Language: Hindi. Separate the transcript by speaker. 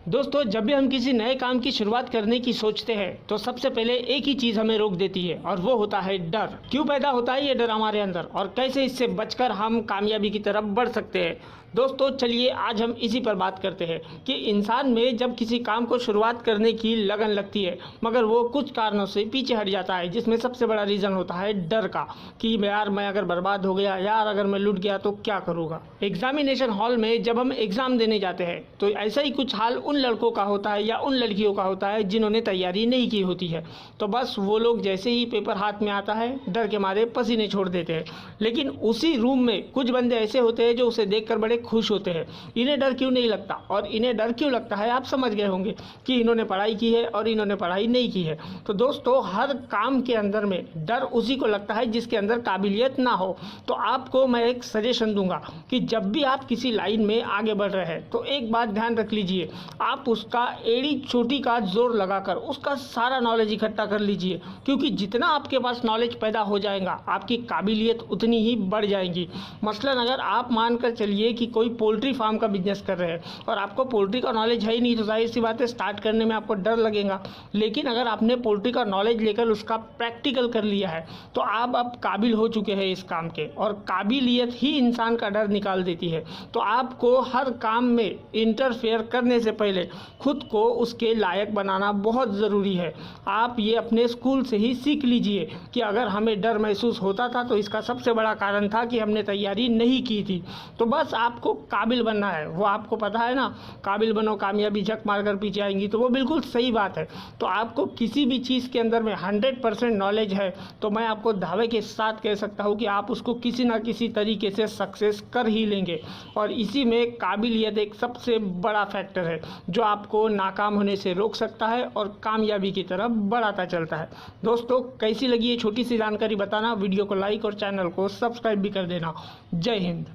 Speaker 1: दोस्तों, जब भी हम किसी नए काम की शुरुआत करने की सोचते हैं तो सबसे पहले एक ही चीज़ हमें रोक देती है और वो होता है डर। क्यों पैदा होता है ये डर हमारे अंदर और कैसे इससे बचकर हम कामयाबी की तरफ बढ़ सकते हैं। दोस्तों चलिए आज हम इसी पर बात करते हैं कि इंसान में जब किसी काम को शुरुआत करने की लगन लगती है मगर वो कुछ कारणों से पीछे हट जाता है, जिसमें सबसे बड़ा रीज़न होता है डर का कि यार मैं अगर बर्बाद हो गया, यार अगर मैं लूट गया तो क्या करूँगा। एग्जामिनेशन हॉल में जब हम एग्ज़ाम देने जाते हैं तो ऐसा ही कुछ हाल उन लड़कों का होता है या उन लड़कियों का होता है जिन्होंने तैयारी नहीं की होती है। तो बस वो लोग जैसे ही पेपर हाथ में आता है डर के मारे पसीने छोड़ देते हैं। लेकिन उसी रूम में कुछ बंदे ऐसे होते हैं जो उसे देखकर बड़े खुश होते हैं। इन्हें डर क्यों नहीं लगता, और इन्हें डर क्यों लगता है आप समझ गए होंगे कि इन्होंने पढ़ाई की है और इन्होंने पढ़ाई नहीं की है। तो दोस्तों हर काम के अंदर में डर उसी को लगता है जिसके अंदर काबिलियत ना हो। तो आपको मैं एक सजेशन दूंगा कि जब भी आप किसी लाइन में आगे बढ़ रहे हैं तो एक बात ध्यान रख लीजिए, आप उसका एड़ी चोटी का जोर लगाकर उसका सारा नॉलेज इकट्ठा कर लीजिए, क्योंकि जितना आपके पास नॉलेज पैदा हो जाएगा आपकी काबिलियत उतनी ही बढ़ जाएगी। मसलन अगर आप मानकर चलिए कि कोई पोल्ट्री फार्म का बिजनेस कर रहे हैं और आपको पोल्ट्री का नॉलेज है ही नहीं, तो जाहिर सी बात है स्टार्ट करने में आपको डर लगेगा। लेकिन अगर आपने पोल्ट्री का नॉलेज लेकर उसका प्रैक्टिकल कर लिया है तो आप अब काबिल हो चुके हैं इस काम के, और काबिलियत ही इंसान का डर निकाल देती है। तो आपको हर काम में इंटरफेयर करने से पहले खुद को उसके लायक बनाना बहुत ज़रूरी है। आप ये अपने स्कूल से ही सीख लीजिए कि अगर हमें डर महसूस होता था तो इसका सबसे बड़ा कारण था कि हमने तैयारी नहीं की थी। तो बस आपको काबिल बनना है, वो आपको पता है ना, काबिल बनो कामयाबी झक मार कर पीछे आएंगी, तो वो बिल्कुल सही बात है। तो आपको किसी भी चीज़ के अंदर में 100% नॉलेज है तो मैं आपको दावे के साथ कह सकता हूँ कि आप उसको किसी ना किसी तरीके से सक्सेस कर ही लेंगे। और इसी में काबिलियत एक सबसे बड़ा फैक्टर है जो आपको नाकाम होने से रोक सकता है और कामयाबी की तरफ बढ़ाता चलता है। दोस्तों कैसी लगी ये छोटी सी जानकारी बताना, वीडियो को लाइक और चैनल को सब्सक्राइब भी कर देना। जय हिंद।